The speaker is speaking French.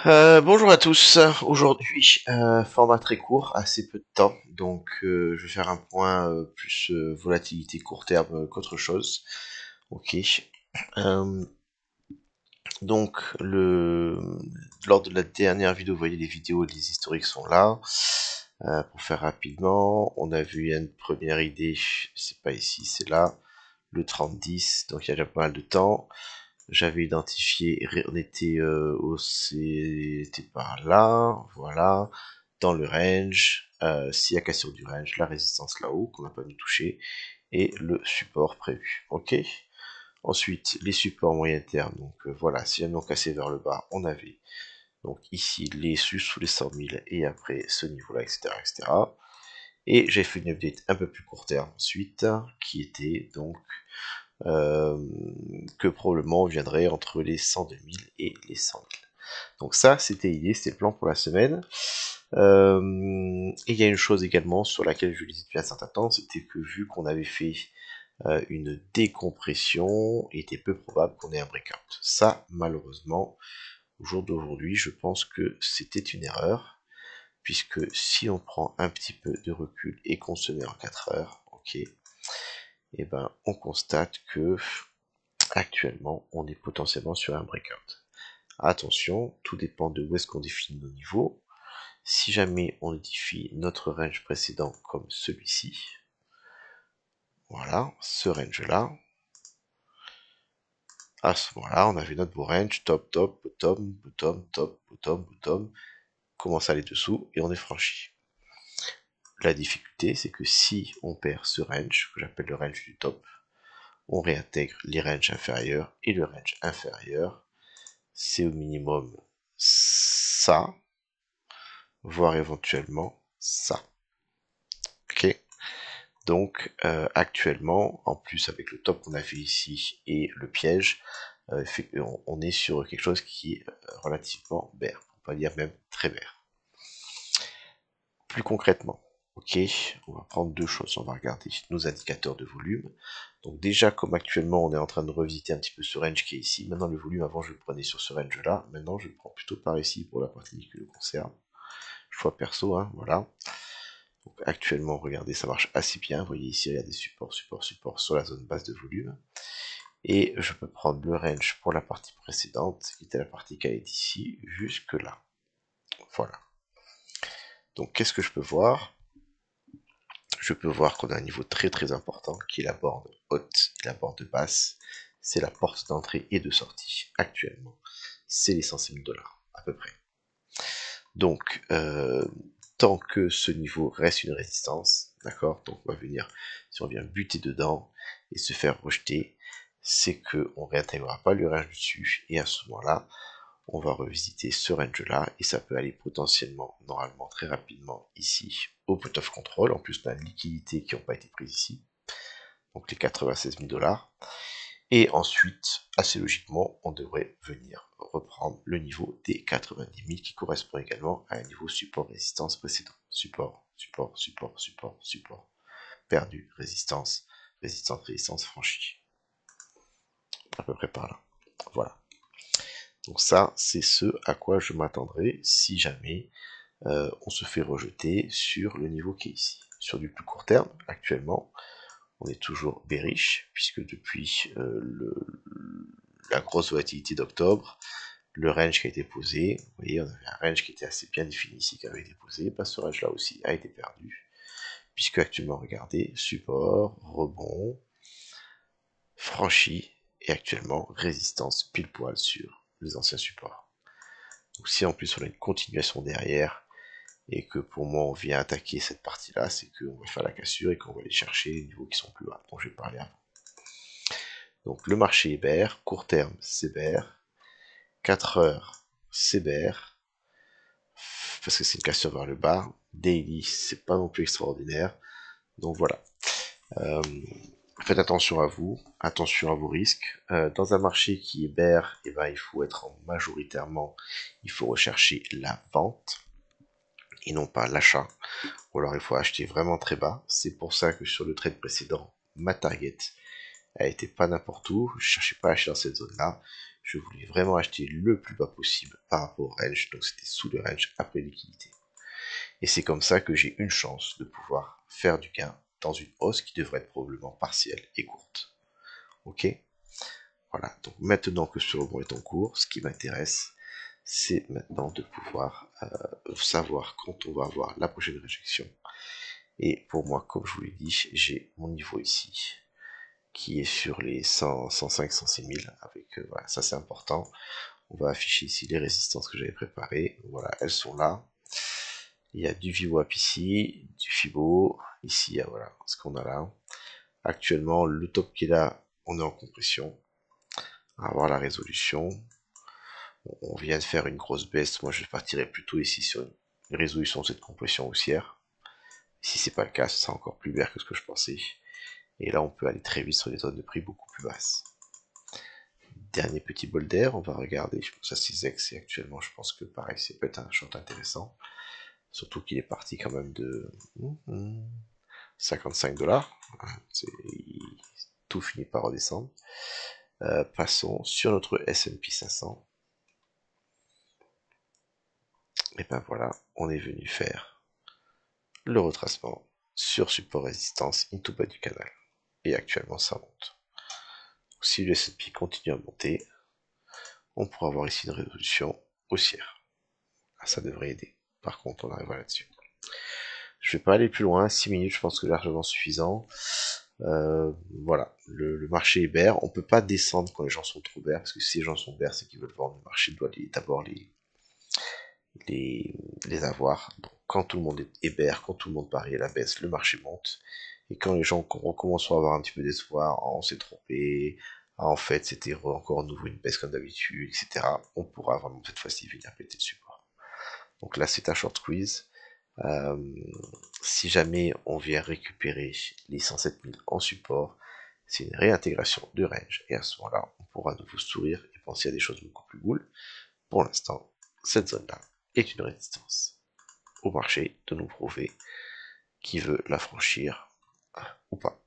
Bonjour à tous. Aujourd'hui, format très court, assez peu de temps, donc je vais faire un point plus volatilité court terme qu'autre chose. Ok. Euh, donc lors de la dernière vidéo, vous voyez les vidéos, les historiques sont là. Pour faire rapidement, on a vu une première idée, c'est pas ici, c'est là, le 30-10, donc il y a déjà pas mal de temps. J'avais identifié, on était c'était par là, voilà, dans le range, s'il y a cassure du range, la résistance là-haut, qu'on n'a pas dû toucher, et le support prévu, ok. Ensuite, les supports moyen terme, donc voilà, si jamais on cassait vers le bas, on avait donc ici les sous les 100 000, et après ce niveau-là, etc., etc. Et j'ai fait une update un peu plus court terme ensuite, qui était donc euh, que probablement on viendrait entre les 102 000 et les 100 000. Donc ça, c'était l'idée, c'était le plan pour la semaine. Et il y a une chose également sur laquelle je lisais depuis un certain temps, c'était que vu qu'on avait fait une décompression, il était peu probable qu'on ait un breakout. Ça, malheureusement, au jour d'aujourd'hui, je pense que c'était une erreur, puisque si on prend un petit peu de recul et qu'on se met en 4 heures, ok, et ben on constate que actuellement on est potentiellement sur un breakout. Attention, tout dépend de où est-ce qu'on définit nos niveaux. Si jamais on définit notre range précédent comme celui-ci, voilà, ce range-là, à ce moment-là, on avait notre beau range, top, top, bottom, bottom, top, bottom, bottom, commence à aller dessous et on est franchi. La difficulté, c'est que si on perd ce range, que j'appelle le range du top, on réintègre les ranges inférieurs, et le range inférieur, c'est au minimum ça, voire éventuellement ça. Ok. Donc actuellement, en plus avec le top qu'on a fait ici et le piège, on est sur quelque chose qui est relativement vert, pour pas dire même très vert. Plus concrètement, ok, on va prendre deux choses, on va regarder nos indicateurs de volume. Donc déjà, comme actuellement on est en train de revisiter un petit peu ce range qui est ici, maintenant le volume, avant je le prenais sur ce range là, maintenant je le prends plutôt par ici pour la partie qui le concerne. Choix perso, hein, voilà. Donc actuellement, regardez, ça marche assez bien. Vous voyez ici, il y a des supports, supports, supports sur la zone basse de volume. Et je peux prendre le range pour la partie précédente, qui était la partie qui est ici, jusque là. Voilà. Donc qu'est-ce que je peux voir? Je peux voir qu'on a un niveau très très important, qui est la borne haute et la borne basse. C'est la porte d'entrée et de sortie. Actuellement, c'est les 106 000 $, à peu près. Donc, tant que ce niveau reste une résistance, d'accord, donc on va venir, si on vient buter dedans et se faire rejeter, c'est que on réintégrera pas le range dessus, et à ce moment-là, on va revisiter ce range-là, et ça peut aller potentiellement, normalement, très rapidement, ici, au put of control. En plus, on a une liquidité qui n'ont pas été prises ici, donc les 96 000 $. Et ensuite, assez logiquement, on devrait venir reprendre le niveau des 90 000 qui correspond également à un niveau support-résistance précédent. Support, support, support, support, support. Perdu, résistance, résistance, résistance franchie. À peu près par là. Voilà. Donc ça, c'est ce à quoi je m'attendrai si jamais on se fait rejeter sur le niveau qui est ici. Sur du plus court terme, actuellement, on est toujours bearish, puisque depuis la grosse volatilité d'octobre, le range qui a été posé, vous voyez, on avait un range qui était assez bien défini ici, qui avait été posé, bah, ce range là aussi a été perdu, puisque actuellement, regardez, support, rebond, franchi, et actuellement, résistance pile poil sur les anciens supports. Donc si en plus on a une continuation derrière, et que pour moi on vient attaquer cette partie là, c'est qu'on va faire la cassure et qu'on va aller chercher les niveaux qui sont plus bas, dont j'ai parlé avant. Donc le marché est bear, court terme c'est bear, 4 heures c'est bear, parce que c'est une cassure vers le bas, daily c'est pas non plus extraordinaire, donc voilà. Euh, Faites attention à vous, attention à vos risques. Dans un marché qui est bear, eh ben, il faut être majoritairement, il faut rechercher la vente et non pas l'achat, ou alors il faut acheter vraiment très bas. C'est pour ça que sur le trade précédent, ma target a été pas n'importe où, je cherchais pas à acheter dans cette zone là, Je voulais vraiment acheter le plus bas possible par rapport au range, donc c'était sous le range après liquidité. Et c'est comme ça que j'ai une chance de pouvoir faire du gain dans une hausse qui devrait être probablement partielle et courte. Ok? Voilà, donc maintenant que ce rebond est en cours, ce qui m'intéresse, c'est maintenant de pouvoir savoir quand on va avoir la prochaine réjection. Et pour moi, comme je vous l'ai dit, j'ai mon niveau ici, qui est sur les 100, 105, 106 000, avec, voilà, ça c'est important. On va afficher ici les résistances que j'avais préparées, voilà, elles sont là. Il y a du VWAP ici, du FIBO, ici, voilà, ce qu'on a là. Actuellement, le top qui est là, on est en compression. On va voir la résolution. On vient de faire une grosse baisse, moi je partirais plutôt ici sur une résolution de cette compression haussière. Si c'est pas le cas, ce sera encore plus vert que ce que je pensais. Et là, on peut aller très vite sur des zones de prix beaucoup plus basses. Dernier petit bol d'air, on va regarder, je pense à 6x, et actuellement, je pense que pareil, c'est peut-être un short intéressant. Surtout qu'il est parti quand même de 55$. Tout finit par redescendre. Passons sur notre S&P 500. Et ben voilà, on est venu faire le retracement sur support résistance into bas du canal. Et actuellement, ça monte. Si le S&P continue à monter, on pourra avoir ici une résolution haussière. Ah, ça devrait aider. Par contre, on arrivera là-dessus. Je vais pas aller plus loin, 6 minutes, je pense que largement suffisant. Voilà, le marché est bear. On peut pas descendre quand les gens sont trop bear, parce que si les gens sont bear, c'est qu'ils veulent vendre. Le marché doit d'abord les avoir. Donc, quand tout le monde est bear, quand tout le monde parie à la baisse, le marché monte. Et quand les gens recommencent à avoir un petit peu d'espoir, oh, on s'est trompé, ah, en fait c'était encore nouveau une baisse comme d'habitude, etc. On pourra vraiment cette fois-ci venir péter le support. Donc là c'est un short squeeze. Si jamais on vient récupérer les 107 000 en support, c'est une réintégration de range. Et à ce moment-là, on pourra nouveau sourire et penser à des choses beaucoup plus cool. Pour l'instant, cette zone-là est une résistance au marché de nous prouver qui veut la franchir ou pas.